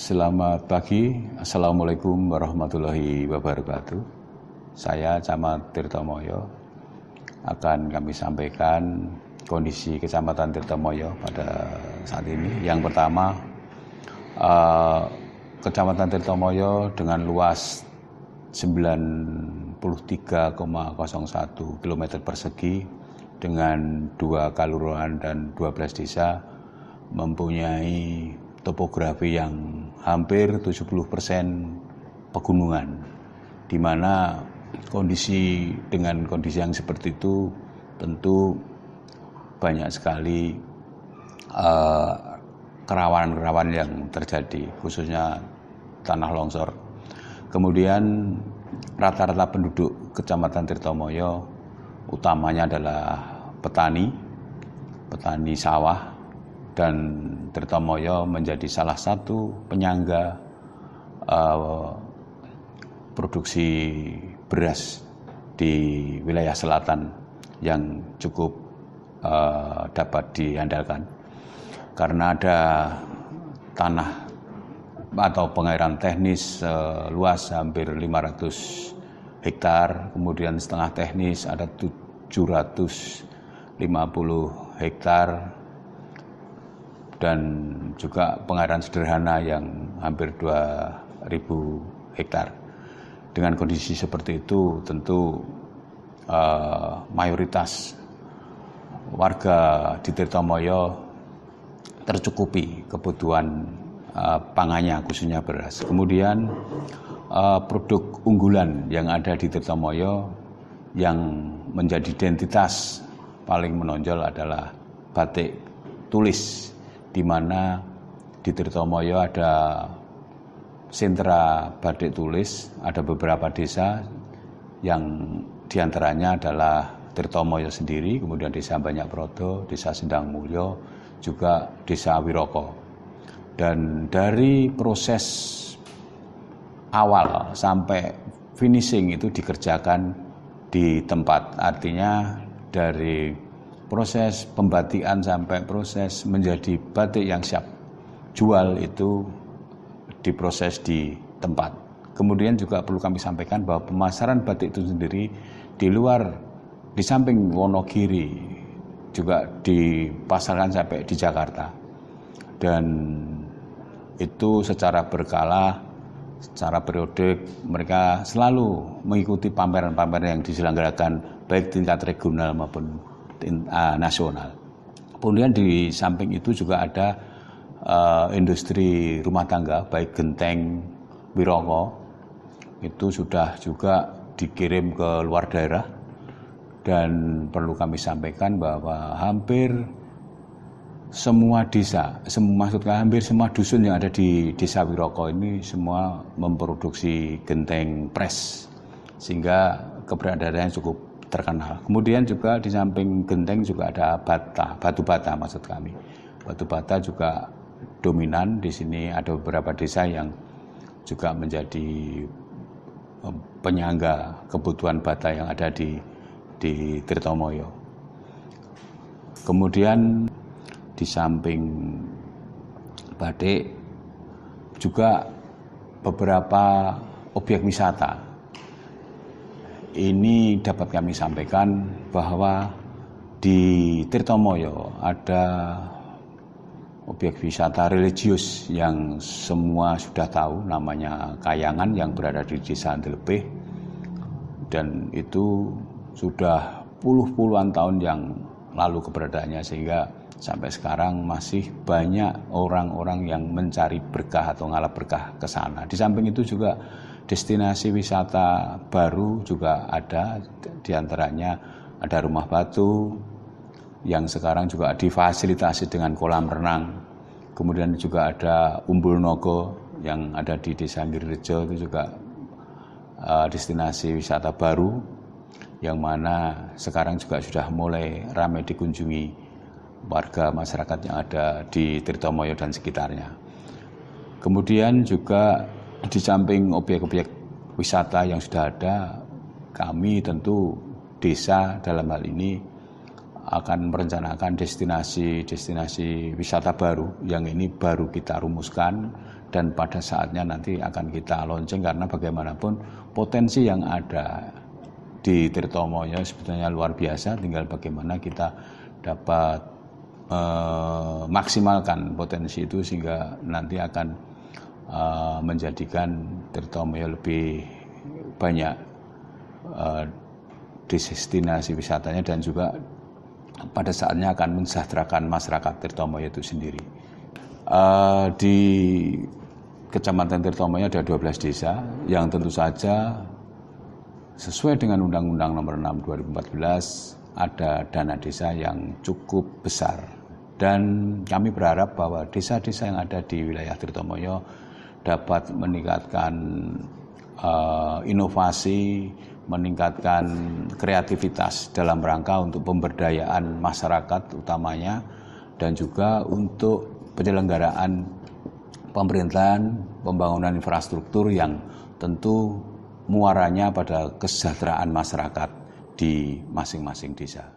Selamat pagi, Assalamualaikum warahmatullahi wabarakatuh. Saya Camat Tirtomoyo akan kami sampaikan kondisi Kecamatan Tirtomoyo pada saat ini. Yang pertama, Kecamatan Tirtomoyo dengan luas 93,01 km persegi dengan 2 kalurahan dan 12 desa mempunyai topografi yang hampir 70% pegunungan, di mana dengan kondisi yang seperti itu tentu banyak sekali kerawanan-kerawanan yang terjadi, khususnya tanah longsor. Kemudian rata-rata penduduk Kecamatan Tirtomoyo utamanya adalah petani sawah, dan Tirtomoyo menjadi salah satu penyangga produksi beras di wilayah selatan yang cukup dapat diandalkan karena ada tanah atau pengairan teknis luas hampir 500 hektar, kemudian setengah teknis ada 750 hektar, dan juga pengairan sederhana yang hampir 2.000 hektar. Dengan kondisi seperti itu tentu mayoritas warga di Tirtomoyo tercukupi kebutuhan pangannya, khususnya beras. Kemudian produk unggulan yang ada di Tirtomoyo yang menjadi identitas paling menonjol adalah batik tulis, di mana di Tirtomoyo ada sentra batik tulis, ada beberapa desa yang diantaranya adalah Tirtomoyo sendiri, kemudian desa Banyakprodo, desa Sendang Mulyo, juga desa Wiroko. Dan dari proses awal sampai finishing itu dikerjakan di tempat, artinya dari proses pembatikan sampai proses menjadi batik yang siap jual itu diproses di tempat. Kemudian juga perlu kami sampaikan bahwa pemasaran batik itu sendiri di samping Wonogiri juga dipasarkan sampai di Jakarta, dan itu secara berkala, secara periodik mereka selalu mengikuti pameran-pameran yang diselenggarakan baik tingkat regional maupun nasional. Kemudian di samping itu juga ada industri rumah tangga, baik genteng, wiroko, itu sudah juga dikirim ke luar daerah. Dan perlu kami sampaikan bahwa hampir semua desa, hampir semua dusun yang ada di desa Wiroko ini semua memproduksi genteng pres, sehingga keberadaannya cukup terkenal. Kemudian juga di samping genteng juga ada batu bata maksud kami. Batu bata juga dominan di sini, ada beberapa desa yang juga menjadi penyangga kebutuhan bata yang ada di Tirtomoyo. Kemudian di samping batik juga beberapa objek wisata. Ini dapat kami sampaikan bahwa di Tirtomoyo ada objek wisata religius yang semua sudah tahu, namanya Kayangan, yang berada di Desa Andelebeh, dan itu sudah puluhan tahun yang lalu keberadaannya, sehingga sampai sekarang masih banyak orang-orang yang mencari berkah atau ngalap berkah ke sana. Di samping itu juga destinasi wisata baru juga ada, diantaranya ada Rumah Batu yang sekarang juga difasilitasi dengan kolam renang. Kemudian juga ada Umbul Nogo yang ada di Desa Ngirirejo, itu juga destinasi wisata baru yang mana sekarang juga sudah mulai ramai dikunjungi warga masyarakat yang ada di Tirtomoyo dan sekitarnya. Kemudian juga di samping objek-objek wisata yang sudah ada, kami tentu desa dalam hal ini akan merencanakan destinasi wisata baru yang ini baru kita rumuskan, dan pada saatnya nanti akan kita launching, karena bagaimanapun potensi yang ada di Tirtomoyo sebetulnya luar biasa, tinggal bagaimana kita dapat maksimalkan potensi itu sehingga nanti akan menjadikan Tirtomoyo lebih banyak destinasi wisatanya, dan juga pada saatnya akan mensejahterakan masyarakat Tirtomoyo itu sendiri. Di Kecamatan Tirtomoyo ada 12 desa yang tentu saja sesuai dengan Undang-Undang Nomor 6 2014 ada dana desa yang cukup besar, dan kami berharap bahwa desa-desa yang ada di wilayah Tirtomoyo dapat meningkatkan inovasi, meningkatkan kreativitas dalam rangka untuk pemberdayaan masyarakat utamanya, dan juga untuk penyelenggaraan pemerintahan, pembangunan infrastruktur yang tentu muaranya pada kesejahteraan masyarakat di masing-masing desa.